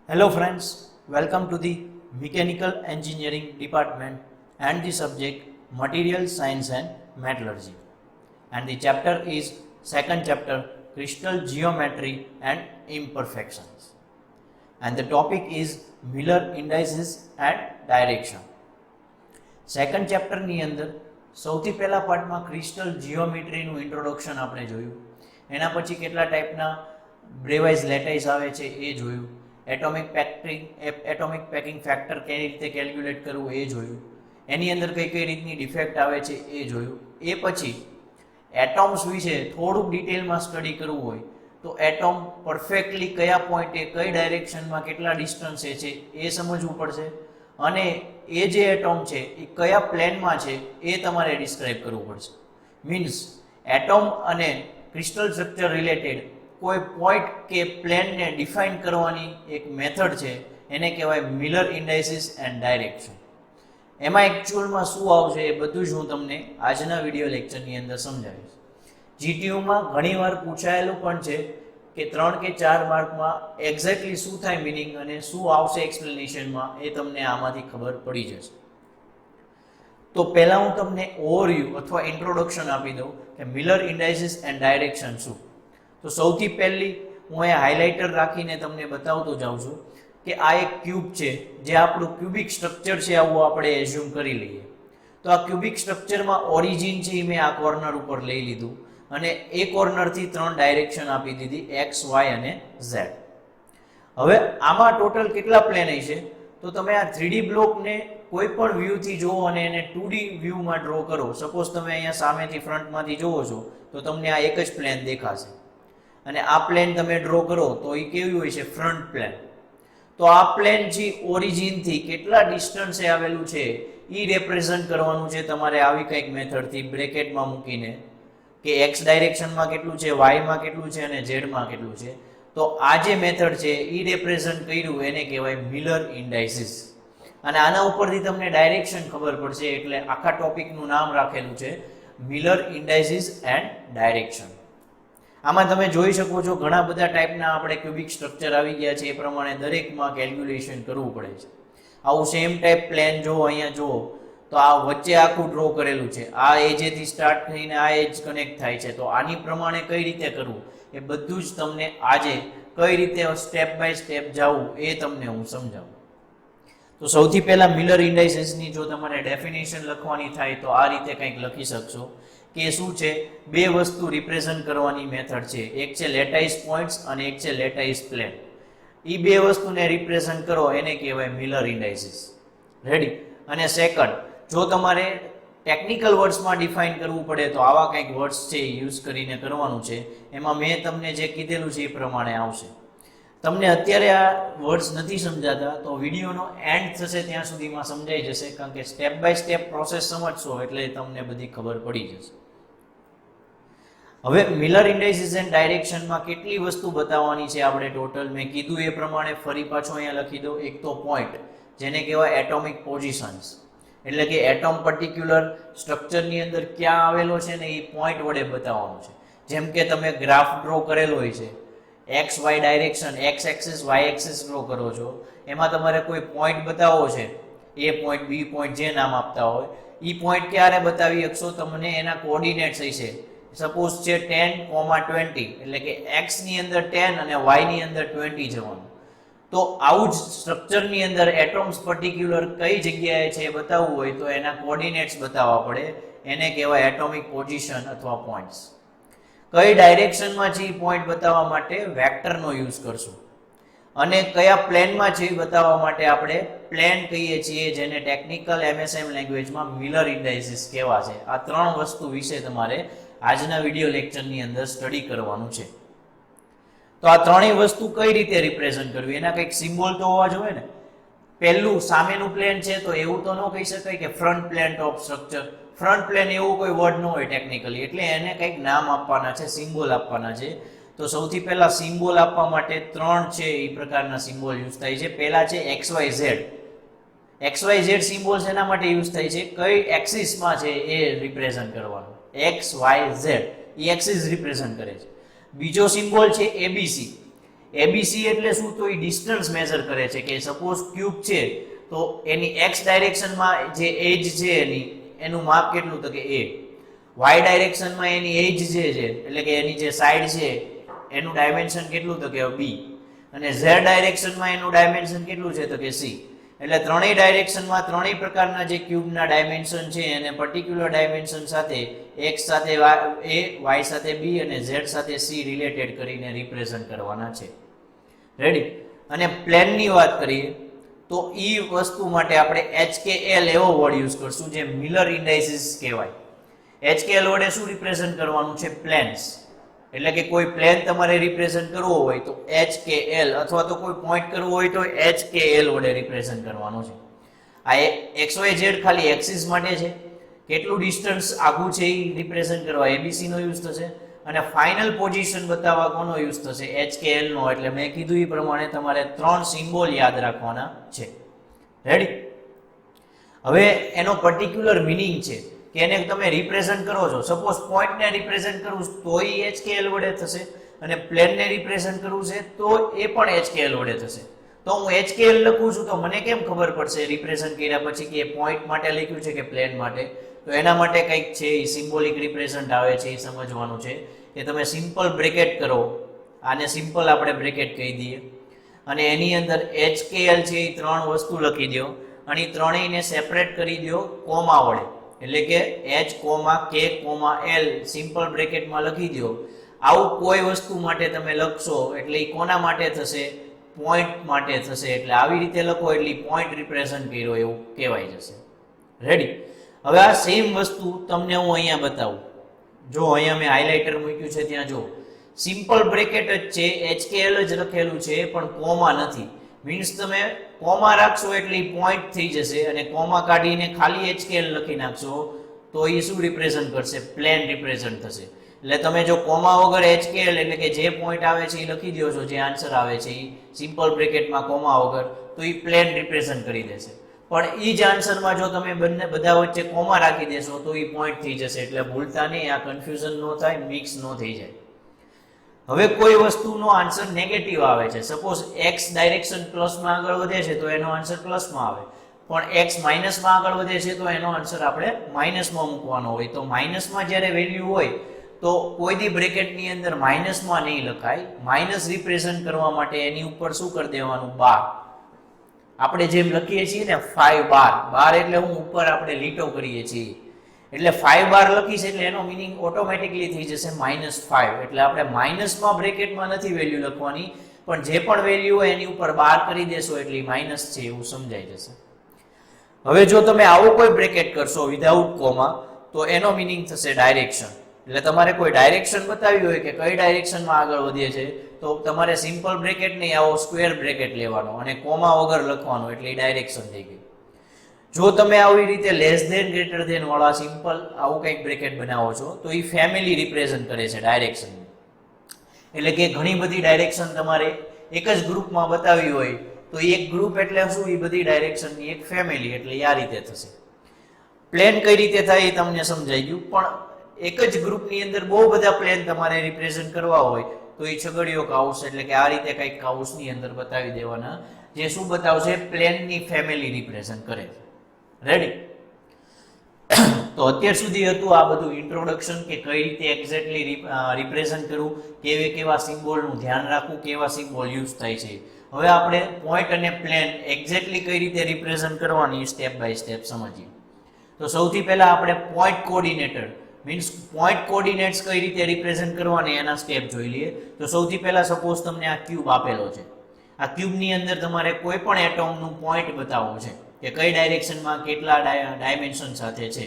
Hello friends, welcome to the Mechanical Engineering Department and the subject Material Science and Metallurgy. And the chapter is second chapter Crystal Geometry and Imperfections. And the topic is Miller Indices and Direction. Second ચેપ્ટરની અંદર સૌથી પહેલા પાર્ટમાં crystal જીઓમેટ્રીનું introduction આપણે જોયું. એના પછી કેટલા ટાઈપના બ્રેવાઇઝ લેટાઇઝ આવે છે એ જોયું. એટોમિક પેકિંગ ફેક્ટર કઈ રીતે કેલ્ક્યુલેટ કરવું એ જોયું. એની અંદર કઈ કઈ રીતની ડિફેક્ટ આવે છે એ જોયું. એ પછી એટોમ્સ વિશે થોડુંક ડિટેલમાં સ્ટડી કરવું હોય તો એટોમ પરફેક્ટલી કયા પોઈન્ટે કઈ ડાયરેક્શનમાં કેટલા ડિસ્ટન્સે છે એ સમજવું પડશે. અને એ જે એટોમ છે એ કયા પ્લેનમાં છે એ તમારે ડિસ્ક્રાઇબ કરવું પડશે. મીન્સ એટોમ અને ક્રિસ્ટલ સ્ટ્રક્ચર રિલેટેડ કોઈ પોઈન્ટ કે પ્લેનને ડિફાઇન કરવાની એક મેથડ છે, એને કહેવાય મિલર ઇન્ડાઇસિસ એન્ડ ડાયરેક્શન. એમાં એકચ્યુઅલમાં શું આવશે એ બધું જ હું તમને આજના વિડીયો લેક્ચરની અંદર સમજાવીશ. જીટીયુમાં ઘણીવાર પૂછાયેલું પણ છે કે 3 કે 4 માર્કમાં એક્ઝેક્ટલી શું થાય મિનિંગ અને શું આવશે એક્સપ્લેનેશનમાં એ તમને આમાંથી ખબર પડી જશે. તો પહેલાં હું તમને ઓવરવ્યૂ અથવા ઇન્ટ્રોડક્શન આપી દઉં કે મિલર ઇન્ડાઇસિસ એન્ડ ડાયરેક્શન શું. તો સૌથી પહેલી હું અહીંયા હાઇલાઇટર રાખીને તમને બતાવતો જાઉં છું કે આ એક ક્યુબ છે, જે આપણું ક્યુબિક સ્ટ્રક્ચર છે આવું આપણે એઝ્યુમ કરી લઈએ. તો આ ક્યુબિક સ્ટ્રક્ચરમાં ઓરિજિન છે એ મેં આ કોર્નર ઉપર લઈ લીધું અને એ કોર્નરથી 3 ડાયરેક્શન આપી દીધી, એક્સ, વાય અને ઝેડ. હવે આમાં ટોટલ કેટલા પ્લેન હશે તો તમે આ 3D બ્લોકને કોઈ પણ વ્યૂથી જુઓ અને એને 2D વ્યૂમાં ડ્રો કરો. સપોઝ તમે અહીંયા સામેથી ફ્રન્ટમાંથી જુઓ છો તો તમને આ એક જ પ્લેન દેખાશે અને આ પ્લેન તમે ડ્રો કરો તો એ કેવી હોય છે, ફ્રન્ટ પ્લેન. તો આ પ્લેન જે ઓરિજિનથી કેટલા ડિસ્ટન્સે આવેલું છે એ રિપ્રેઝન્ટ કરવાનું છે તમારે આવી કંઈક મેથડથી બ્રેકેટમાં મૂકીને કે એક્સ ડાયરેક્શનમાં કેટલું છે, વાયમાં કેટલું છે અને ઝેડમાં કેટલું છે. તો આ જે મેથડ છે એ રિપ્રેઝન્ટ કર્યું એને કહેવાય મિલર ઇન્ડાઇસિસ. અને આના ઉપરથી તમને ડાયરેક્શન ખબર પડશે એટલે આખા ટોપિકનું નામ રાખેલું છે મિલર ઇન્ડાઇસિસ એન્ડ ડાયરેક્શન. આમાં તમે જોઈ શકો છો ઘણા બધા ટાઈપના આપણે ક્યુબિક સ્ટ્રક્ચર આવી ગયા છે, એ પ્રમાણે દરેકમાં કેલ્ક્યુલેશન કરવું પડે છે. આવું સેમ ટાઈપ પ્લેન જો અહીંયા જુઓ તો આ વચ્ચે આખું ડ્રો કરેલું છે, આ એજેથી સ્ટાર્ટ થઈને આ એજ કનેક્ટ થાય છે. તો આની પ્રમાણે કઈ રીતે કરવું એ બધું જ તમને આજે કઈ રીતે સ્ટેપ બાય સ્ટેપ જવું એ તમને હું સમજાવું. તો સૌથી પહેલા મિલર ઇન્ડાઇસિસની જો તમારે ડેફિનેશન લખવાની થાય તો આ રીતે કંઈક લખી શકશો કે શું છે, બે વસ્તુ રિપ્રેઝન્ટ કરવાની મેથડ છે. એક છે લેટાઇસ પોઈન્ટ્સ અને એક છે લેટાઇસ પ્લેન. એ બે વસ્તુને રિપ્રેઝન્ટ કરો એને કહેવાય મિલર ઇન્ડાઇસિસ. રેડી. અને સેકન્ડ, જો તમારે ટેકનિકલ વર્ડ્સમાં ડિફાઇન કરવું પડે તો આવા કંઈક વર્ડ્સ છે એ યુઝ કરીને કરવાનું છે. એમાં મેં તમને જે કીધેલું છે એ પ્રમાણે આવશે. તમને અત્યારે આ વર્ડ્સ નથી સમજાતા તો વિડીયોનો એન્ડ થશે ત્યાં સુધીમાં સમજાઈ જશે, કારણ કે સ્ટેપ બાય સ્ટેપ પ્રોસેસ સમજશો એટલે તમને બધી ખબર પડી જશે. હવે મિલર ઇન્ડાઇસિસ એન્ડ ડાયરેક્શનમાં કેટલી વસ્તુ બતાવવાની છે આપણે ટોટલ મેં કીધું એ પ્રમાણે ફરી પાછો અહીંયા લખી દો. એક તો પોઈન્ટ, જેને કહેવાય એટોમિક પોઝિશન્સ, એટલે કે એટોમ પર્ટિક્યુલર સ્ટ્રક્ચરની અંદર ક્યાં આવેલો છે ને એ પોઈન્ટ વડે બતાવવાનું છે. જેમ કે તમે ગ્રાફ ડ્રો કરેલો હોય છે, X Y direction, X axis Y axis draw કરો છો, એમાં તમારે કોઈ પોઈન્ટ બતાવવો છે, એ પોઈન્ટ, બી પોઈન્ટ, જે નામ આપતા હોય એ પોઈન્ટ ક્યારે બતાવી શકશો, તમને એના કોઓર્ડિનેટ્સ હશે. સપોઝ છે 10,20, એટલે કે એક્સ ની અંદર 10 અને વાય ની અંદર 20 જવાનું. તો આવું જ સ્ટ્રક્ચરની અંદર એટોમ્સ પર્ટિક્યુલર કઈ જગ્યાએ છે એ બતાવવું હોય તો એના કોઓર્ડિનેટ્સ બતાવવા પડે, એને કહેવાય એટોમિક પોઝિશન અથવા પોઈન્ટ્સ. કઈ ડાયરેક્શનમાં છે એ પોઈન્ટ બતાવવા માટે વેક્ટરનો યુઝ કરશું અને કયા પ્લેનમાં છે એ બતાવવા માટે આપણે પ્લેન કહીએ છીએ, જેને ટેકનિકલ એમએસએમ લેંગ્વેજમાં મિલર ઇન્ડાઇસિસ કહેવા છે. આ 3 વસ્તુ વિશે તમારે આજના વિડીયો લેક્ચરની અંદર સ્ટડી કરવાનું છે. તો આ ત્રણેય વસ્તુ કઈ રીતે રિપ્રેઝન્ટ કરવી, એના કંઈક સિમ્બોલ તો હોવા જોઈએ ને. પહેલું સામેનું પ્લેન છે તો એવું તો ન કહી શકાય કે front plane top structure. Front plane એવું કોઈ વર્ડ ન હોય ટેકનિકલી, એટલે એને કંઈક નામ આપવાના છે, સિમ્બોલ આપવાના છે. તો સૌથી પહેલા સિમ્બોલ આપવા માટે 3 છે એ પ્રકારના સિમ્બોલ યુઝ થાય છે. પહેલા છે XYZ. XYZ સિમ્બોલ એના માટે યુઝ થાય છે કઈ એક્સિસમાં છે એ રિપ્રેઝન્ટ કરવાનું. XYZ એ એક્સિસ રિપ્રેઝન્ટ કરે છે. બીજો સિમ્બોલ છે ABC. એબીસી એટલે શું? તો એ ડિસ્ટન્સ મેઝર કરે છે કે સપોઝ ક્યુબ છે તો એની એક્સ ડાયરેક્શનમાં જે એજ છે એનું માપ કેટલું? તો કે એ. વાય ડાયરેક્શનમાં એની એજ જે છે એટલે કે એની જે સાઈડ છે એનું ડાયમેન્શન કેટલું? તો કે બી. અને ઝેડ ડાયરેક્શનમાં એનું ડાયમેન્શન કેટલું છે? તો કે સી. એટલે ત્રણેય ડાયરેક્શનમાં ત્રણેય પ્રકારના જે ક્યુબના ડાયમેન્શન છે એને પર્ટિક્યુલર ડાયમેન્શન સાથે એક્સ સાથે એ, વાય સાથે બી અને ઝેડ સાથે સી રિલેટેડ કરીને રિપ્રેઝન્ટ કરવાના છે. રેડી? અને પ્લેનની વાત કરીએ તો એ વસ્તુ માટે આપણે HKL એવો વર્ડ યુઝ કરશું જે મિલર ઇન્ડાઇસિસ કહેવાય. HKL વડે શું રિપ્રેઝન્ટ કરવાનું છે? પ્લેન્સ. એટલે કે કોઈ પ્લેન તમારે રિપ્રેઝન્ટ કરવો હોય તો HKL અથવા તો કોઈ પોઈન્ટ કરવો હોય તો HKL વડે રિપ્રેઝન્ટ કરવાનો છે. આ XYZ ખાલી એક્સિસ માટે છે. કેટલું ડિસ્ટન્સ આખું છે એ રિપ્રેઝન્ટ કરવા એબીસી નો યુઝ થશે અને ફાઇનલ પોઝિશન બતાવવા કોનો યુઝ થશે? HKL નો. એટલે મેં કીધું એ પ્રમાણે તમારે 3 સિમ્બોલ યાદ રાખવાના છે. રેડી? હવે એનો પર્ટિક્યુલર મિનિંગ છે કે એને તમે રિપ્રેઝન્ટ કરો છો. સપોઝ પોઈન્ટને રિપ્રેઝન્ટ કરવું તો એ HKL વડે થશે અને પ્લેનને રિપ્રેઝન્ટ કરવું છે તો એ પણ HKL વડે થશે. તો હું HKL લખું છું તો મને કેમ ખબર પડશે રિપ્રેઝન્ટ કર્યા પછી કે પોઈન્ટ માટે લખ્યું છે કે પ્લેન માટે? તો એના માટે કંઈક છે એ સિમ્બોલિક રિપ્રેઝન્ટ આવે છે એ સમજવાનું છે કે તમે સિમ્પલ બ્રેકેટ કરો. આને સિમ્પલ આપણે બ્રેકેટ કહી દઈએ અને એની અંદર HKL છે એ 3 વસ્તુ લખી દો અને એ ત્રણેયને સેપરેટ કરી દો કોમા વડે. એટલે કે H,K,L સિમ્પલ બ્રેકેટમાં લખી દો. આવું કોઈ વસ્તુ માટે તમે લખશો એટલે એ કોના માટે થશે? પોઈન્ટ માટે થશે. એટલે આવી રીતે લખો એટલે પોઈન્ટ રિપ્રેઝન્ટ કર્યો એવું કહેવાય જશે. રેડી? હવે આ સેમ વસ્તુ તમને હું અહીંયા બતાવું. જો અહીંયા મેં હાઇલાઇટર મૂક્યું છે ત્યાં જો સિમ્પલ બ્રેકેટ જ છે, HKL જ લખેલું છે પણ કોમા નથી. મીન્સ તમે કોમા રાખશો એટલે પોઈન્ટ થઈ જશે અને કોમા કાઢીને ખાલી HKL લખી નાખશો તો એ શું રિપ્રેઝન્ટ કરશે? પ્લેન રિપ્રેઝન્ટ થશે. એટલે તમે જો કોમા વગર HKL એટલે કે જે પોઈન્ટ આવે છે એ લખી દો છો, જે આન્સર આવે છે એ સિમ્પલ બ્રેકેટમાં કોમા વગર, તો એ પ્લેન રિપ્રેઝન્ટ કરી દેશે. પણ એ જ આન્સરમાં જો તમે બધા વચ્ચે કોમા રાખી દેશો તો એ પોઈન્ટ થઈ જશે. એટલે ભૂલતા નહીં, આ કન્ફ્યુઝન ન થાય, મિક્સ ન થઈ જાય. હવે કોઈ વસ્તુનો આન્સર નેગેટિવ આવે છે. સપોઝ x ડાયરેક્શન પ્લસમાં આગળ વધે છે તો એનો આન્સર પ્લસમાં આવે, પણ x માઇનસમાં આગળ વધે છે તો એનો આન્સર આપણે માઇનસમાં મૂકવાનો હોય. તો માઇનસમાં જ્યારે વેલ્યુ હોય તો કોઈ દી બ્રેકેટની અંદર માઇનસમાં નહીં લખાય. માઇનસ રિપ્રેઝન્ટ કરવા માટે એની ઉપર શું કરી દેવાનું? બાર. આપણે જેમ લખીએ છીએ ને 5 બાર, બાર એટલે હું ઉપર આપણે લીટો કરીએ છીએ એટલે 5 બાર લખીશ એટલે એનો મિનિંગ ઓટોમેટિકલી થઈ જશે -5. એટલે આપણે માઇનસમાં બ્રેકેટમાં નથી વેલ્યુ લખવાની, પણ જે પણ વેલ્યુ હોય એની ઉપર બાર કરી દેશો એટલે માઇનસ છે એવું સમજાઈ જશે. હવે જો તમે આવો કોઈ બ્રેકેટ કરશો વિધાઉટ કોમા તો એનો મિનિંગ થશે ડાયરેક્શન. એટલે તમારે કોઈ ડાયરેક્શન બતાવી હોય કે કઈ ડાયરેક્શનમાં આગળ વધીએ છે તો તમારે સિમ્પલ બ્રેકેટ નહીં, આવો સ્ક્વેર બ્રેકેટ લેવાનો અને કોમા વગર લખવાનો એટલે ડાયરેક્શન થઈ ગઈ. જો તમે આવી રીતે લેસ ધેન ગ્રેટર ધેન વાળા સિમ્પલ આવું કંઈક બ્રેકેટ બનાવો છો તો એ ફેમિલી રિપ્રેઝન્ટ કરે છે ડાયરેક્શન. એટલે કે ઘણી બધી ડાયરેક્શન તમારે એક જ ગ્રુપમાં બતાવી હોય તો એક ગ્રુપ એટલે શું? એ બધી ડાયરેક્શનની એક ફેમિલી. એટલે આ રીતે થશે. પ્લેન કઈ રીતે થાય એ તમને સમજાઈ ગયું, પણ એક જ ગ્રુપની અંદર બહુ બધા પ્લેન તમારે રિપ્રેઝન્ટ કરવા હોય તો એ છગડીયો કાઉસ એટલે કે આ રીતે કંઈક કાઉસની અંદર બતાવી દેવાના, જે શું બતાવશે? પ્લેનની ફેમિલી રિપ્રેઝન્ટ કરે છે. રેડી? તો અત્યાર સુધી હતું આ બધું ઇન્ટ્રોડક્શન કે કઈ રીતે એક્ઝેક્ટલી રિપ્રેઝન્ટ કરવું, કેવા સિમ્બોલનું ધ્યાન રાખવું, કેવા સિમ્બોલ યુઝ થાય છે. હવે આપણે પોઈન્ટ અને પ્લેન એક્ઝેક્ટલી કઈ રીતે રિપ્રેઝન્ટ કરવાની સ્ટેપ બાય સ્ટેપ સમજીએ. તો સૌથી પહેલા આપણે point coordinator means point coordinates કઈ રીતે રિપ્રેઝન્ટ કરવાની એના સ્ટેપ જોઈ લઈએ. તો સૌથી પહેલા સપોઝ તમને આ ક્યુબ આપેલો છે. આ ક્યુબની અંદર તમારે કોઈ પણ એટોમનું પોઈન્ટ બતાવવું છે કે કઈ ડાયરેક્શનમાં કેટલા ડાયમેન્શન સાથે છે.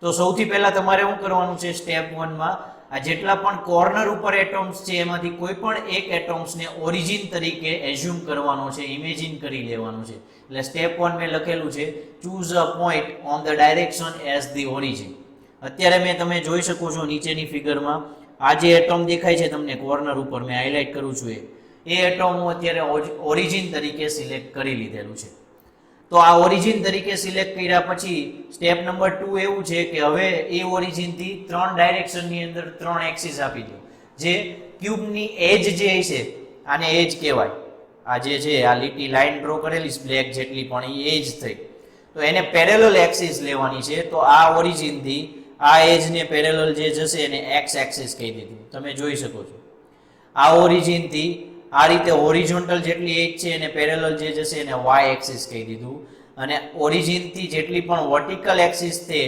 તો સૌથી પહેલા તમારે શું કરવાનું છે? સ્ટેપ 1 માં આ જેટલા પણ કોર્નર ઉપર એટોમ્સ છે એમાંથી કોઈ પણ એક એટોમ્સને ઓરિજિન તરીકે એઝ્યુમ કરવાનો છે, ઇમેજિન કરી લેવાનું છે. એટલે સ્ટેપ 1 મેં લખેલું છે choose a point on the direction as the origin. અત્યારે તમે જોઈ શકો છો નીચેની ફિગરમાં આ જે એટોમ દેખાય છે તમને કોર્નર ઉપર મેં હાઇલાઇટ કરું છું એ એટોમ હું અત્યારે ઓરિજિન તરીકે સિલેક્ટ કરી લીધેલું છે. તો આ ઓરિજિન તરીકે સિલેક્ટ કર્યા પછી સ્ટેપ નંબર 2 એવું છે કે હવે એ ઓરિજિનથી 3 ડાયરેક્શનની અંદર 3 એક્સિસ આપી દો. જે ક્યુબની એજ જે છે આને એજ કહેવાય. આ જે છે આ લીટી લાઈન ડ્રો કરેલી બ્લેક જેટલી પણ એ એજ થઈ. તો એને પેરેલલ એક્સિસ લેવાની છે. તો આ ઓરિજિનથી આ એજને પેરેલલ જે જશે એને એક્સ એક્સિસ કહી દીધું. તમે જોઈ શકો છો આ ઓરિજિનથી આ રીતે હોરિઝોન્ટલ જેટલી એજ છે એને પેરેલલ જે જશે એને વાય એક્સિસ કહી દીધું. અને ઓરિજિનથી જેટલી પણ વર્ટિકલ એક્સિસ છે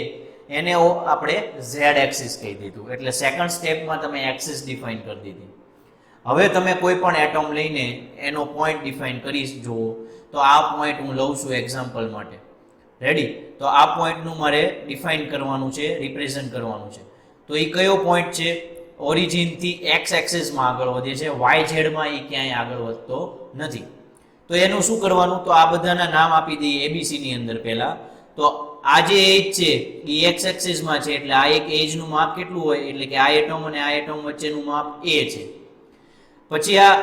એને આપણે ઝેડ એક્સિસ કહી દીધું. એટલે સેકન્ડ સ્ટેપમાં તમે એક્સિસ ડિફાઇન કરી દીધી. હવે તમે કોઈ પણ એટમ લઈને એનો પોઈન્ટ ડિફાઇન કરી જુઓ. તો આ પોઈન્ટ હું લઉં છું એક્ઝામ્પલ માટે. રેડી? તો આ પોઈન્ટનું મારે ડિફાઇન કરવાનું છે, રિપ્રેઝન્ટ કરવાનું છે. તો એ કયો પોઈન્ટ છે? ઓરિજિનથી એક્સ એક્સિસમાં આગળ વધે છે, વાય ઝેડમાં એ ક્યાંય આગળ વધતો નથી. તો એનું શું કરવાનું? તો આ બધાના નામ આપી દઈએ એબીસી ની અંદર પહેલા. તો આ જે એજ છે એ એક્સ એક્સિસમાં છે એટલે આ એક એજનું માપ કેટલું હોય? એટલે કે આ એટમ અને આ એટમ વચ્ચેનું માપ એ છે. પછી આ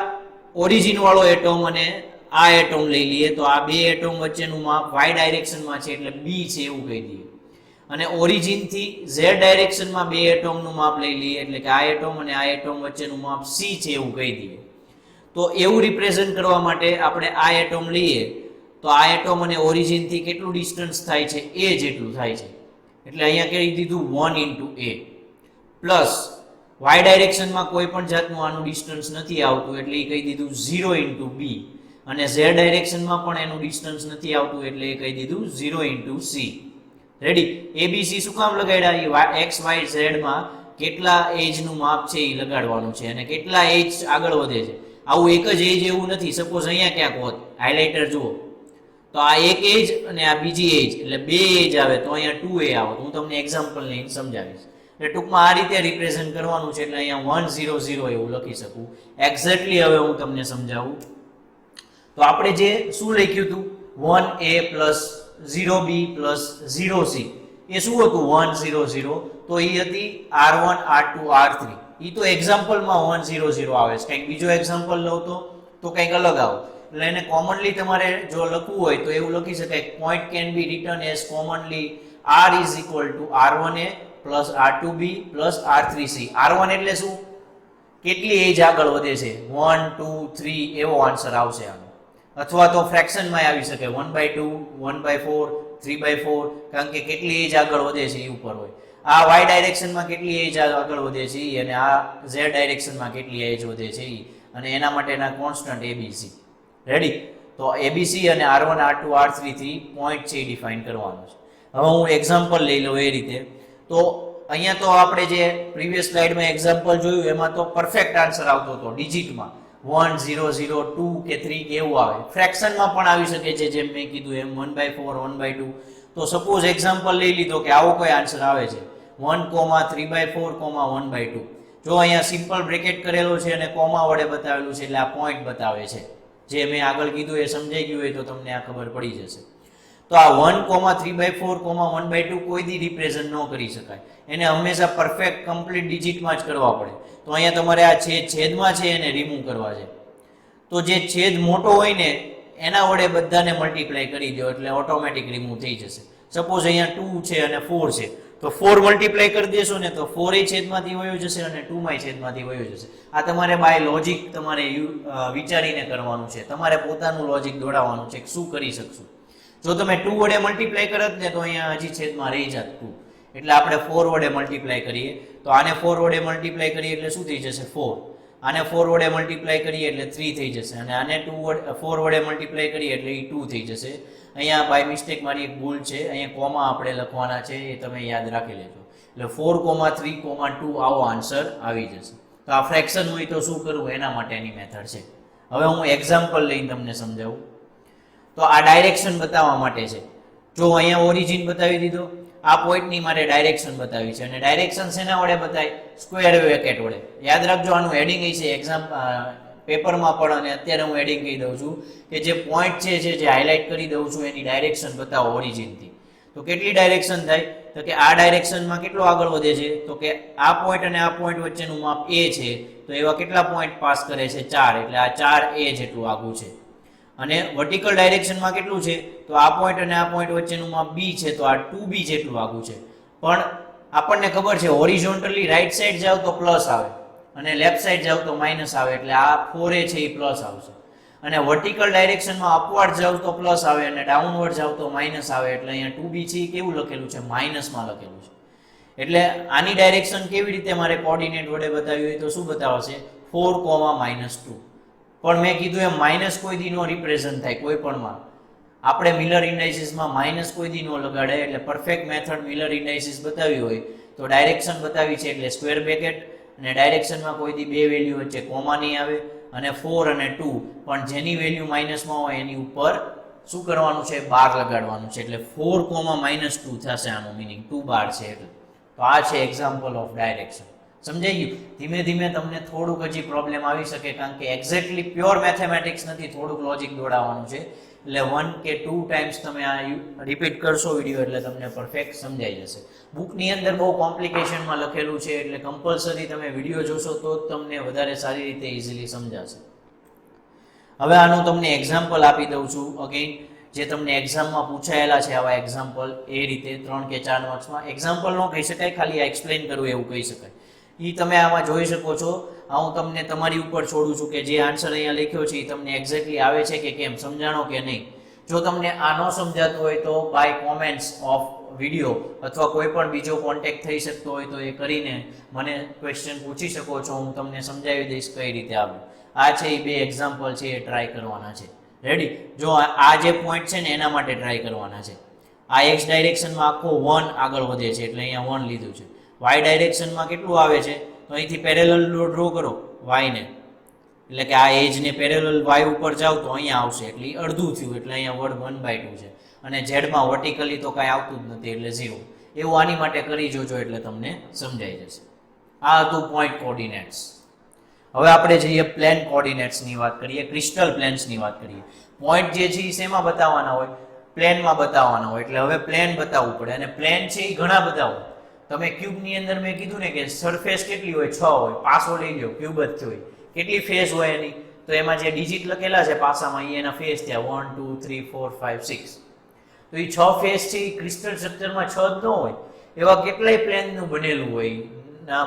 ઓરિજિન વાળો એટમ અને આ એટમ લઈ લઈએ તો આ બે એટમ વચ્ચેનું માપ વાય ડાયરેક્શનમાં છે એટલે બી છે એવું કહી દઈએ. અને ઓરિજિનથી ઝેડ ડાયરેક્શનમાં બે એટમનું માપ લઈ લઈએ એટલે કે આ એટમ અને આ એટમ વચ્ચેનું માપ સી છે એવું કહી દઈએ. તો એવું રિપ્રેઝન્ટ કરવા માટે આપણે આ એટમ લઈએ તો આ એટમ અને ઓરિજિનથી કેટલું ડિસ્ટન્સ થાય છે? એ જેટલું થાય છે. એટલે અહીંયા કહી દીધું 1 into a પ્લસ વાય ડાયરેક્શનમાં કોઈ પણ જાતનું આનું ડિસ્ટન્સ નથી આવતું એટલે એ કહી દીધું 0 into b. અને ઝેડ ડાયરેક્શનમાં પણ એનું ડિસ્ટન્સ નથી આવતું એટલે એ કહી દીધું 0 into c. રેડી? એબીસી શું કામ લગાડ્યા? એ એક્સ વાય ઝેડમાં કેટલા એજનું માપ છે એ લગાડવાનું છે અને કેટલા એજ આગળ વધે છે. આવું એક જ એજ એવું નથી. સપોઝ અહીંયા ક્યાંક હોત, હાઇલાઇટર જુઓ તો આ એક એજ અને આ બીજી એજ એટલે બે એજ આવે તો અહીંયા 2a આવે. હું તમને એક્ઝામ્પલ લઈને સમજાવીશ. એટલે ટૂંકમાં આ રીતે રિપ્રેઝન્ટ કરવાનું છે. એટલે અહીંયા 100 એવું લખી શકું. એક્ઝેક્ટલી હવે હું તમને સમજાવું. તો આપણે જે શું લખ્યું હતું 1a plus 0b plus 0c એ શું હતું 100. તો એ હતી r1 r2 r3. એ તો એક્ઝામ્પલમાં 100 આવે છે. કંઈક બીજો એક્ઝામ્પલ લઉં તો કંઈક અલગ આવે. એટલે એને કોમનલી તમારે જો લખવું હોય તો એવું લખી શકાય point can be return as commonly r is equal to r1a plus r2b plus r3c. r1 એટલે શું? કેટલી એજ આગળ વધે છે? 1 2 3 એવો આન્સર આવશે આનો. અથવા તો ફ્રેક્શનમાં આવી શકે 1/2 1/4 3/4 કારણ કે કેટલી એજ આગળ વધે છે એ ઉપર હોય. આ વાય ડાયરેક્શનમાં કેટલી એજ આગળ વધે છે અને આ ઝેડ ડાયરેક્શનમાં કેટલી એજ વધે છે અને એના માટેના કોન્સ્ટન્ટ એબીસી. રેડી? તો એબીસી અને r1 r2 r3 થી પોઈન્ટ છે ડિફાઇન કરવાનો છે. હવે હું એક્ઝામ્પલ લઈ લઉં એ રીતે. તો અહીંયા તો આપણે જે પ્રીવિયસ સ્લાઇડમાં એક્ઝામ્પલ જોયું એમાં તો પરફેક્ટ આન્સર આવતો હતો ડિજિટમાં 1 0 0 2 કે 3 કે એવું આવે. ફ્રેક્શનમાં પણ આવી શકે છે જેમ મેં કીધું એમ 1/4 1/2. તો સપોઝ એક્ઝામ્પલ લઈ લીધો કે આવો કોઈ આન્સર આવે છે 1, 3/4, 1/2. જો અહીંયા સિમ્પલ બ્રેકેટ કરેલો છે અને કોમા વડે બતાવેલું છે એટલે આ પોઈન્ટ બતાવે છે. જે મેં આગળ કીધું એ સમજાઈ ગયું હોય તો તમને આ ખબર પડી જશે. તો આ 1, 3/4, 1/2 કોઈ દી રિપ્રેઝન્ટ ન કરી શકાય. એને હંમેશા પરફેક્ટ કમ્પ્લીટ ડિજિટમાં જ કરવા પડે. તો અહીંયા તમારે આ છેદમાં છે એને રિમૂવ કરવા છે. તો જે છેદ મોટો હોય ને એના વડે બધાને મલ્ટીપ્લાય કરી દો એટલે ઓટોમેટિક રિમૂવ થઈ જશે. સપોઝ અહીંયા 2 છે અને 4 છે તો 4 મલ્ટીપ્લાય કરી દેશો ને તો 4 એ છેદમાંથી વયો જશે અને 2 માં છેદમાંથી વયો જશે. આ તમારે બાય લોજિક તમારે વિચારીને કરવાનું છે. તમારે પોતાનું લોજિક દોડાવવાનું છે કે શું કરી શકશું. જો તમે 2 વડે મલ્ટીપ્લાય કરત ને તો અહીંયા હજી છેદમાં રહી જાત 2. એટલે આપણે 4 વડે મલ્ટીપ્લાય કરીએ તો આને 4 વડે મલ્ટીપ્લાય કરીએ એટલે શું થઈ જશે 4. આને 4 વડે મલ્ટીપ્લાય કરીએ એટલે 3 થઈ જશે અને આને 4 વડે મલ્ટીપ્લાય કરીએ એટલે એ 2 થઈ જશે. અહીંયા બાય મિસ્ટેક મારી એક ભૂલ છે. અહીંયા કોમા આપણે લખવાના છે એ તમે યાદ રાખી લેજો. એટલે 4, 3, 2 આવો આન્સર આવી જશે. તો આ ફ્રેક્શન હોય તો શું કરવું એના માટેની મેથડ છે. હવે હું એક્ઝામ્પલ લઈને તમને સમજાવું. તો આ ડાયરેક્શન બતાવવા માટે છે. જો અહીંયા ઓરિજિન બતાવી દીધો, આ પોઈન્ટની મારે ડાયરેક્શન બતાવી છે અને ડાયરેક્શન શેના વડે બતાવી? સ્ક્વેર બ્રેકેટ વડે. યાદ રાખજો આનું હેડિંગ છે એક્ઝામ પેપરમાં પણ અને અત્યારે હું હેડિંગ કહી દઉં છું કે જે પોઈન્ટ છે જે હાઇલાઇટ કરી દઉં છું એની ડાયરેક્શન બતાવો ઓરિજિનથી. તો કેટલી ડાયરેક્શન થાય? તો કે આ ડાયરેક્શનમાં કેટલો આગળ વધે છે? તો કે આ પોઈન્ટ અને આ પોઈન્ટ વચ્ચેનું માપ a છે તો એવા કેટલા પોઈન્ટ પાસ કરે છે? 4. એટલે આ 4a જેટલું આગું છે. અને વર્ટિકલ ડાયરેક્શનમાં કેટલું છે? તો આ પોઈન્ટ અને આ પોઈન્ટ વચ્ચેનું માપ b છે તો આ 2b જેટલું આગું છે. પણ આપણને ખબર છે હોરિઝોન્ટલી રાઈટ સાઈડ જાવ તો પ્લસ આવે અને લેફ્ટ સાઈડ જાવ તો માઇનસ આવે, એટલે આ 4a છે એ પ્લસ આવશે. અને વર્ટિકલ ડાયરેક્શનમાં અપવર્ડ જાવ તો પ્લસ આવે અને ડાઉનવર્ડ જાવ તો માઇનસ આવે, એટલે અહીંયા 2b છે કેવું લખેલું છે, માઇનસમાં લખેલું છે. એટલે આની ડાયરેક્શન કેવી રીતે મારે કોઓર્ડિનેટ વડે બતાવી હોય તો શું બતાવશે, 4,-2. પણ મેં કીધું એમ માઇનસ કોઈ દી નો રિપ્રેઝન્ટ થાય કોઈ પણમાં. આપણે મિલર ઇન્ડાઇસીસમાં માઇનસ કોઈ દી નો લગાડે, એટલે પરફેક્ટ મેથડ મિલર ઇન્ડાઇસીસ બતાવી હોય તો ડાયરેક્શન બતાવી છે એટલે સ્ક્વેર બ્રેકેટ, અને ડાયરેક્શનમાં કોઈ દી બે વેલ્યુ વચ્ચે કોમા નહીં આવે, અને 4 અને 2 પણ જેની વેલ્યુ માઇનસમાં હોય એની ઉપર શું કરવાનું છે, બાર લગાડવાનું છે, એટલે 4,-2 થશે. આનું મિનિંગ 2 બાર છે એટલે. તો આ છે એક્ઝામ્પલ ઓફ ડાયરેક્શન. સમજાઈ ગયું? ધીમે ધીમે તમને થોડુંક હજી પ્રોબ્લેમ આવી શકે, કારણ કે એક્ઝેક્ટલી પ્યોર મેથેમેટિક્સ નથી, થોડુંક લોજિક દોડાવવાનું છે. એટલે 1 કે 2 ટાઈમ્સ તમે આ રિપીટ કરશો વિડીયો એટલે તમને પરફેક્ટ સમજાઈ જશે. બુકની અંદર બહુ કોમ્પ્લિકેશનમાં લખેલું છે, એટલે કમ્પલસરી તમે વિડીયો જોશો તો જ તમને વધારે સારી રીતે ઇઝીલી સમજાશે. હવે આનું તમને એક્ઝામ્પલ આપી દઉં છું અગેન, જે તમને એક્ઝામમાં પૂછાયેલા છે આવા એક્ઝામ્પલ, એ રીતે 3 કે 4 માર્ક્સમાં. એક્ઝામ્પલ ન કહી શકાય, ખાલી એક્સપ્લેન કરવું એવું કહી શકાય. એ તમે આમાં જોઈ શકો છો. આ હું તમને તમારી ઉપર છોડું છું કે જે આન્સર અહીંયા લખ્યો છે એ તમને એક્ઝેક્ટલી આવે છે કે કેમ, સમજાણો કે નહીં. જો તમને આ ન સમજાતું હોય તો બાય કોમેન્ટ્સ ઓફ વિડીયો અથવા કોઈ પણ બીજો કોન્ટેક્ટ થઈ શકતો હોય તો એ કરીને મને ક્વેશ્ચન પૂછી શકો છો, હું તમને સમજાવી દઈશ કઈ રીતે આવે. આ છે એ 2 એક્ઝામ્પલ છે, એ ટ્રાય કરવાના છે. રેડી? જો આ જે પોઈન્ટ છે ને એના માટે ટ્રાય કરવાના છે. આ એક્સ ડાયરેક્શનમાં આખો 1 આગળ વધે છે એટલે અહીંયા 1 લીધું છે. વાય ડાયરેક્શનમાં કેટલું આવે છે તો અહીંથી પેરેલલ ડ્રો કરો વાયને, એટલે કે આ એજને પેરેલલ વાય ઉપર જાવ તો અહીંયા આવશે, એટલે અડધું થયું, એટલે અહીંયા વર્ડ 1/2 છે. અને ઝેડમાં વર્ટિકલી તો કાંઈ આવતું જ નથી એટલે 0. એવું આની માટે કરી જોજો એટલે તમને સમજાઈ જશે. આ હતું પોઈન્ટ કોઓર્ડિનેટ્સ. હવે આપણે જઈએ પ્લેન કોઓર્ડિનેટ્સની વાત કરીએ, ક્રિસ્ટલ પ્લેન્સની વાત કરીએ. પોઈન્ટ જે છે એ શેમાં બતાવવાના હોય, પ્લેનમાં બતાવવાના હોય. એટલે હવે પ્લેન બતાવવું પડે, અને પ્લેન છે એ ઘણા બધા હોય. તમે ક્યુબની અંદર મેં કીધું ને કે સરફેસ કેટલી હોય, 6 હોય. પાસો લઈ લો, ક્યુબ જ હોય. કેટલી ફેસ હોય એની, તો એમાં જે ડિજિટ લખેલા છે પાસામાં એ એના ફેસ થયા 1 2 3 4 5 6. તો એ 6 ફેસ છે એ ક્રિસ્ટલ સ્ટ્રક્ચરમાં 6 જ ન હોય, એવા કેટલાય પ્લેનનું બનેલું હોય.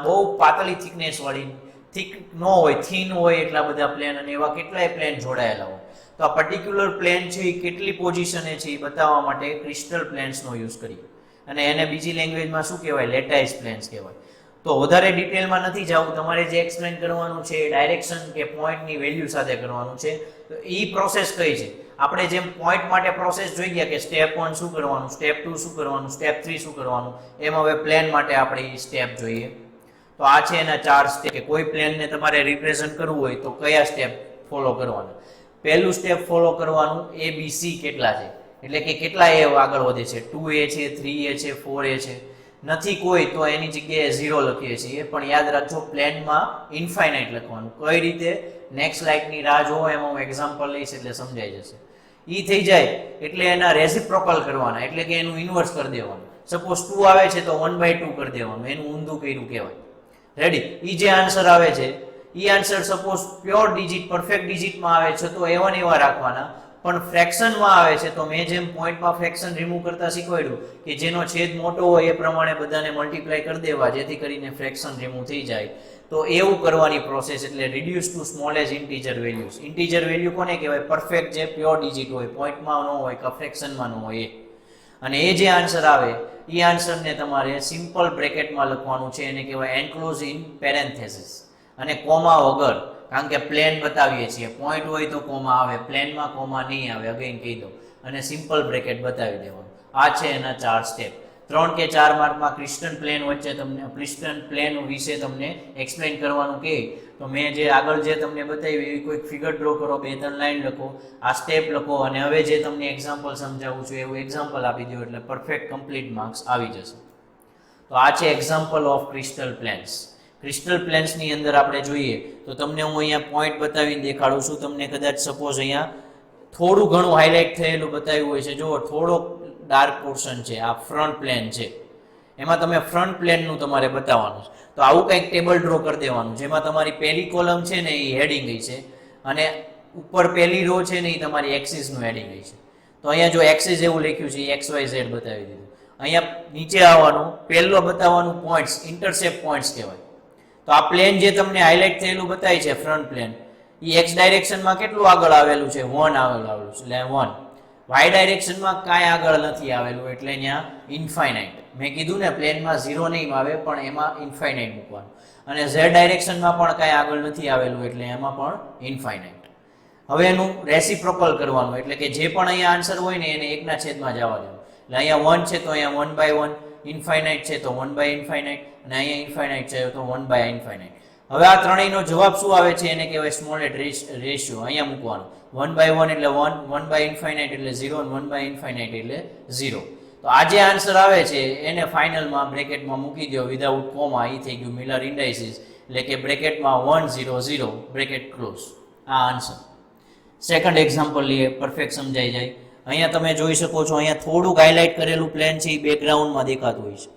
બહુ પાતળી થિકનેસ વાળી, થિક ન હોય, થીન હોય એટલા બધા પ્લેન, અને એવા કેટલાય પ્લેન જોડાયેલા હોય. તો આ પર્ટિક્યુલર પ્લેન છે એ કેટલી પોઝિશને છે એ બતાવવા માટે ક્રિસ્ટલ પ્લેન્સનો યુઝ કરીએ. અને એને બીજી લેંગ્વેજમાં શું કહેવાય, લેટાઇસ પ્લેન્સ કહેવાય. તો વધારે ડિટેલમાં નથી જવું, તમારે જે એક્સપ્લેન કરવાનું છે ડાયરેક્શન કે પોઈન્ટની વેલ્યુ સાથે કરવાનું છે. તો એ પ્રોસેસ કઈ છે, આપણે જેમ પોઈન્ટ માટે પ્રોસેસ જોઈ ગયા કે સ્ટેપ 1 શું કરવાનું, સ્ટેપ 2 શું કરવાનું, સ્ટેપ 3 શું કરવાનું, એમ હવે પ્લેન માટે આપણે એ સ્ટેપ જોઈએ. તો આ છે એના 4 સ્ટેપ, કે કોઈ પ્લેનને તમારે રિપ્રેઝન્ટ કરવું હોય તો કયા સ્ટેપ ફોલો કરવાના. પહેલું સ્ટેપ ફોલો કરવાનું, એ બી સી કેટલા છે, એટલે કે કેટલા એ આગળ વધે છે, 2a છે, 3a છે, 4a છે. નથી કોઈ તો એની જગ્યાએ 0 લખીએ છીએ. પણ યાદ રાખજો પ્લેનમાં ઇન્ફાઇનાઇટ લખવાનું. કઈ રીતે, નેક્સ્ટ સ્લાઇડની રાહ જોવો, એમાં હું એક્ઝામ્પલ લઈશ એટલે સમજાઈ જશે. ઈ થઈ જાય એટલે એના રેસિપ્રોકલ કરવાના, એટલે કે એનું ઇન્વર્સ કરી દેવાનું. સપોઝ 2 આવે છે તો 1/2 કરી દેવાનું, એનું ઊંધું કર્યું કહેવાય. રેડી? ઈ જે આન્સર આવે છે ઈ answer suppose pure digit, perfect ડિજિટમાં આવે છે તો એવા ને એવા રાખવાના. પણ ફ્રેક્શનમાં આવે છે તો મેં જેમ પોઈન્ટમાં ફ્રેક્શન રિમૂવ કરતા શીખવાડ્યું કે જેનો છેદ મોટો હોય એ પ્રમાણે બધાને મલ્ટીપ્લાય કરી દેવા, જેથી કરીને ફ્રેક્શન રિમૂવ થઈ જાય. તો એવું કરવાની પ્રોસેસ, એટલે reduce to smallest integer values. Integer value કોને કહેવાય, પરફેક્ટ જે પ્યોર ડિજિટ હોય, પોઈન્ટમાં ન હોય કે ફ્રેક્શનમાં ન હોય એ. અને એ જે આન્સર આવે એ આન્સરને તમારે સિમ્પલ બ્રેકેટમાં લખવાનું છે, એને કહેવાય એન્ક્લોઝ ઇન પેરેન્થેસિસ, અને કોમા વગર. કારણ કે પ્લેન બતાવીએ છીએ, પોઈન્ટ હોય તો કોમા આવે, પ્લેનમાં કોમા નહીં આવે, અગેન કહી દો. અને સિમ્પલ બ્રેકેટ બતાવી દેવાનું. આ છે એના 4 સ્ટેપ. 3 કે 4 માર્કમાં ક્રિસ્ટલ પ્લેન વચ્ચે તમને, ક્રિસ્ટલ પ્લેન વિશે તમને એક્સપ્લેન કરવાનું કહે તો મેં જે આગળ જે તમને બતાવ્યું એવી કોઈક ફિગર ડ્રો કરો, 2-3 લાઈન લખો, આ સ્ટેપ લખો, અને હવે જે તમને એક્ઝામ્પલ સમજાવું છું એવું એક્ઝામ્પલ આપી દો એટલે પરફેક્ટ કમ્પ્લીટ માર્ક્સ આવી જશે. તો આ છે example of crystal planes. Crystal પ્લેન્સની અંદર આપણે જોઈએ તો તમને હું અહીંયા પોઈન્ટ બતાવીને દેખાડું છું. તમને કદાચ સપોઝ અહીંયા થોડું ઘણું હાઇલાઇટ થયેલું બતાવ્યું હોય છે. જુઓ, થોડો ડાર્ક પોર્શન છે, આ ફ્રન્ટ પ્લેન છે, એમાં તમે ફ્રન્ટ પ્લેનનું તમારે બતાવવાનું છે. તો આવું કંઈક ટેબલ ડ્રો કરી દેવાનું, જેમાં તમારી પહેલી કોલમ છે ને એ હેડિંગ ગઈ છે, અને ઉપર પહેલી રો છે ને એ તમારી એક્સિસનું હેડિંગ ગઈ છે. તો અહીંયા જો એક્સિસ એવું લખ્યું છે, એક્સ વાય ઝેડ બતાવી દીધું. અહીંયા નીચે આવવાનું, પહેલો બતાવવાનું પોઈન્ટ્સ, ઇન્ટરસેપ્ટ પોઈન્ટ્સ કહેવાય. તો આ પ્લેન જે તમને હાઇલાઇટ થયેલું બતાય છે ફ્રન્ટ પ્લેન, એ એક્સ ડાયરેક્શનમાં કેટલું આગળ આવેલું છે? 1 આગળ આવેલું છે, એટલે 1. વાય ડાયરેક્શનમાં કાંઈ આગળ નથી આવેલું, એટલે અહીંયા ઇન્ફાઇનાઇટ. મેં કીધું ને પ્લેનમાં 0 નહીં આવે, પણ એમાં ઇન્ફાઇનાઇટ મૂકવાનું. અને ઝેડ ડાયરેક્શનમાં પણ કાંઈ આગળ નથી આવેલું, એટલે એમાં પણ ઇન્ફાઇનાઇટ. હવે એનું રેસિપ્રોકલ કરવાનું, એટલે કે જે પણ અહીંયા આન્સર હોય ને એને 1/માં જવા દેવું. એટલે અહીંયા 1 છે તો અહીંયા 1/1, ઇન્ફાઇનાઇટ છે તો 1/ઇન્ફાઇનાઇટ, અને અહીંયા ઇન્ફાઇનાઇટ છે તો 1/ઇન્ફાઇનાઇટ. હવે આ ત્રણેયનો જવાબ શું આવે છે? એને કહેવાય સ્મોલેસ્ટ રેશિયો. અહીંયા મૂકવાનું. 1/1 એટલે 1, 1/ઇન્ફાઇનાઇટ એટલે 0, અને 1/ઇન્ફાઇનાઇટ એટલે 0. તો આ જે આન્સર આવે છે એને ફાઇનલમાં બ્રેકેટમાં મૂકી દો વિધાઉટ કોમા. એ થઈ ગયું મિલર ઇન્ડાઇસિસ, એટલે કે બ્રેકેટમાં 1 0 0 બ્રેકેટ ક્લોઝ. આ આન્સર. સેકન્ડ એક્ઝામ્પલ લઈએ, પરફેક્ટ સમજાઈ જાય. અહીંયા તમે જોઈ શકો છો, અહીંયા થોડુંક હાઇલાઇટ કરેલું પ્લેન છે, એ બેકગ્રાઉન્ડમાં દેખાતું હોય છે.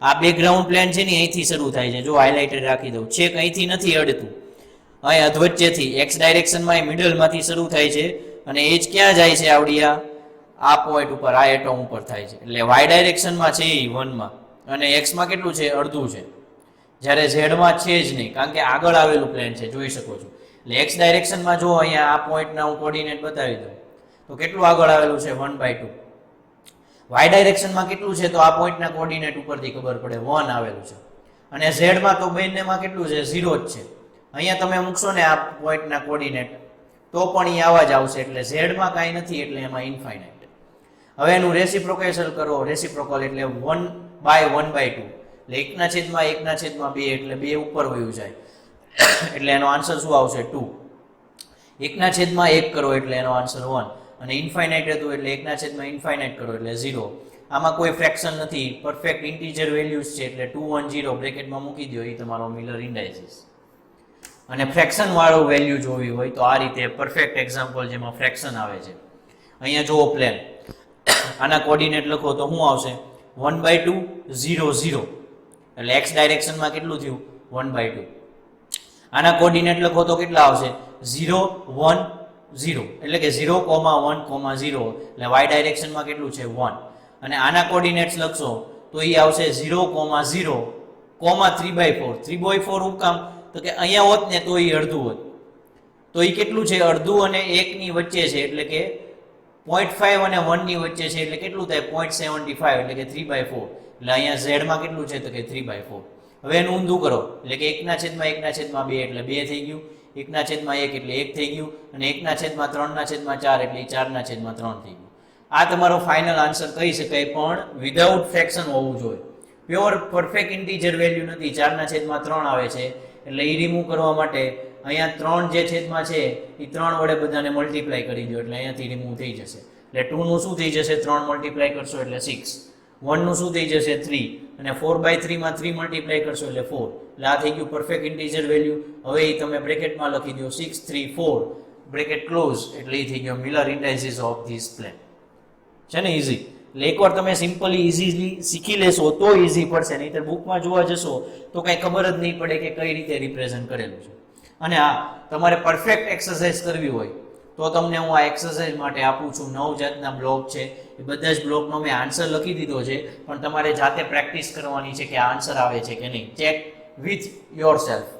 આ બેકગ્રાઉન્ડ પ્લેન છે ને અહીંથી શરૂ થાય છે, જો હાઇલાઇટેડ રાખી દઉં, છેક અહીંથી નથી અડતું, અહીં અધવચ્ચેથી એક્સ ડાયરેક્શનમાં એ મિડલમાંથી શરૂ થાય છે, અને એ જ ક્યાં જાય છે? આવડિયા આ પોઈન્ટ ઉપર, આ એટમ ઉપર થાય છે. એટલે વાય ડાયરેક્શનમાં છે એ 1માં, અને એક્સમાં કેટલું છે? અડધું છે. જ્યારે ઝેડમાં છે જ નહીં, કારણ કે આગળ આવેલું પ્લેન છે, જોઈ શકો છો. એટલે એક્સ ડાયરેક્શનમાં જો અહીંયા આ પોઈન્ટના હું કોર્ડિનેટ બતાવી દઉં તો કેટલું આગળ આવેલું છે? 1/2. વાય ડાયરેક્શનમાં કેટલું છે? તો આ પોઈન્ટના કોર્ડિનેટ ઉપરથી ખબર પડે 1 આવેલું છે. અને ઝેડમાં તો બંનેમાં કેટલું છે? 0 જ છે. અહીંયા તમે મૂકશો ને આ પોઈન્ટના કોર્ડિનેટ તો પણ એ આવા જ આવશે, એટલે ઝેડમાં કાંઈ નથી, એટલે એમાં ઇન્ફાઇનાઇટ. હવે એનું રેસિપ્રોકેશન કરો. રેસિપ્રોકલ એટલે 1/1/2, એટલે 1/1/2, એટલે 2 ઉપર વયું જાય, એટલે એનો આન્સર શું આવશે? 2. 1/1 કરો એટલે એનો આન્સર 1, અને ઇન્ફાઇનાઇટ હતું એટલે 1/ઇન્ફાઇનાઇટ કરો એટલે 0. આમાં કોઈ ફ્રેક્શન નથી, પરફેક્ટ ઇન્ટીજર વેલ્યુઝ છે, એટલે 2 1 0 બ્રેકેટમાં મૂકી દો. એ તમારો મિલર ઇન્ડાઇસિસ. અને ફ્રેક્શન વાળું વેલ્યુ જોવી હોય તો આ રીતે પરફેક્ટ એક્ઝામ્પલ જેમાં ફ્રેક્શન આવે છે. અહીંયા જુઓ પ્લેન, આના કોર્ડિનેટ લખો તો શું આવશે? 1/2 0 0, એટલે એક્સ ડાયરેક્શનમાં કેટલું થયું? 1/2. આના કોર્ડિનેટ લખો તો કેટલા આવશે? 0 1 0, એટલે કે 0, 1, 0, એટલે વાય ડાયરેક્શનમાં કેટલું છે? 1. અને આના કોર્ડિનેટ્સ લખશો તો એ આવશે 0, 0, 3/4. 3/4 હું કામ? તો કે અહીંયા હોત ને તો એ અડધું હોત, તો એ કેટલું છે? અડધું અને 1 ની વચ્ચે છે, એટલે કે 0.5 અને 1 ની વચ્ચે છે, એટલે કેટલું થાય? 0.75, એટલે કે 3/4. એટલે અહીંયા ઝેડમાં કેટલું છે? તો કે 3/4. હવે એનું ઊંધું કરો, એટલે કે 1/1/2, એટલે 2 થઈ ગયું, 1/1 એટલે 1 થઈ ગયું, અને 1/3/4 એટલે 4/3 થઈ ગયું. આ તમારો ફાઇનલ આન્સર કહી શકાય, પણ વિધાઉટ ફ્રેક્શન હોવું જોઈએ. પ્યોર પરફેક્ટ ઇન્ટીજર વેલ્યુ નથી, 4/3 આવે છે, એટલે એ રિમૂવ કરવા માટે અહીંયા 3 જે છેદમાં છે એ 3 વડે બધાને મલ્ટીપ્લાય કરી દો, એટલે અહીંયાથી રિમૂવ થઈ જશે. એટલે 2 નું શું થઈ જશે? 3 મલ્ટીપ્લાય કરશો એટલે 6. 1 નું શું થઈ જશે? 3, અને 4/3 માં 3 મલ્ટીપ્લાય કરશો એટલે 4. એટલે આ થઈ ગયું પરફેક્ટ ઇન્ટીજર વેલ્યુ. હવે એ તમે બ્રેકેટમાં લખી દો 6 3 4 બ્રેકેટ ક્લોઝ, એટલે એ થઈ ગયો મિલર ઇન્ડાઇસિસ ઓફ ધીસ પ્લેન. છે ને ઇઝી? એટલે એકવાર તમે સિમ્પલી ઇઝીલી શીખી લેશો તો ઇઝી પડશે, નહીંતર બુકમાં જોવા જશો તો કંઈ ખબર જ નહીં પડે કે કઈ રીતે રિપ્રેઝન્ટ કરેલું છે. અને હા, તમારે પરફેક્ટ એક્સરસાઇઝ કરવી હોય તો તમને હું આ એક્સરસાઇઝ માટે આપું છું. 9 જાતના બ્લોક છે, એ બધા જ બ્લોકનો મેં આન્સર લખી દીધો છે, પણ તમારે જાતે પ્રેક્ટિસ કરવાની છે કે આ આન્સર આવે છે કે નહીં. Check with your self.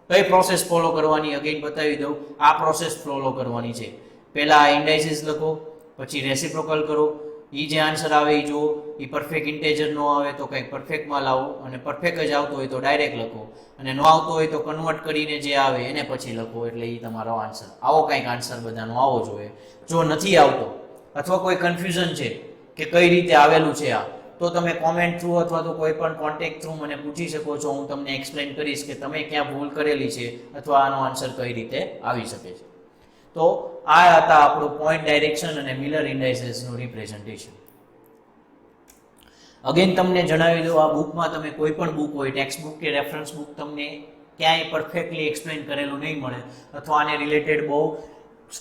કઈ પ્રોસેસ ફોલો કરવાની અગેન બતાવી દઉં. આ પ્રોસેસ ફોલો કરવાની છે. પહેલાં આ ઇન્ડાઇસિસ લખો, પછી રેસિપ્રોકલ કરો, એ જે આન્સર આવે એ જુઓ. એ પરફેક્ટ ઇન્ટેજર ન આવે તો કંઈક પરફેક્ટમાં લાવો, અને પરફેક્ટ જ આવતો હોય તો ડાયરેક્ટ લખો, અને ન આવતો હોય તો કન્વર્ટ કરીને જે આવે એને પછી લખો, એટલે એ તમારો આન્સર. આવો કંઈક આન્સર બધાનો આવો જોઈએ. જો નથી આવતો અથવા કોઈ કન્ફ્યુઝન છે કે કઈ રીતે આવેલું છે આ, તો તમે કોમેન્ટ થ્રુ અથવા તો કોઈ પણ કોન્ટેક્ટ થ્રુ મને પૂછી શકો છો. હું તમને એક્સપ્લેન કરીશ કે તમે ક્યાં ભૂલ કરેલી છે અથવા આનો આન્સર કઈ રીતે આવી શકે છે. તો આ હતા આપણું પોઈન્ટ ડાયરેક્શન અને મિલર ઇન્ડાઇસિસનું રિપ્રેઝન્ટેશન. અગેન તમને જણાવી દઉં, આ બુકમાં તમે કોઈ પણ બુક હોય, ટેક્સ્ટ બુક કે રેફરન્સ બુક, તમને ક્યાંય પરફેક્ટલી એક્સપ્લેન કરેલું નહીં મળે, અથવા આને રિલેટેડ બહુ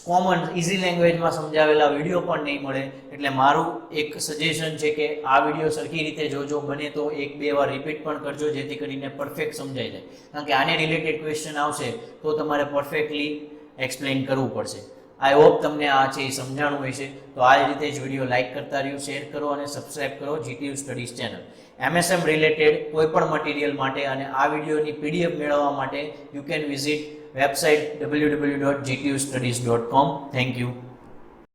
કોમન ઇઝી લેંગ્વેજમાં સમજાવેલા વિડીયો પણ નહીં મળે. એટલે મારું એક સજેશન છે કે આ વિડીયો સરખી રીતે જોજો, બને તો 1-2 વાર રિપીટ પણ કરજો, જેથી કરીને પરફેક્ટ સમજાઈ જાય. કારણ કે આને રિલેટેડ ક્વેશ્ચન આવશે તો તમારે પરફેક્ટલી એક્સપ્લેન કરવું પડશે. આઈ હોપ તમને આ છે એ સમજાણું હશે. તો આ રીતે જ વિડીયો લાઇક કરતા રહ્યો, શેર કરો અને સબસ્ક્રાઇબ કરો GTU studies channel. MSM related કોઈ પણ મટીરિયલ માટે અને આ વિડીયોની PDF મેળવવા માટે you can visit website www.gtustudies.com. Thank you.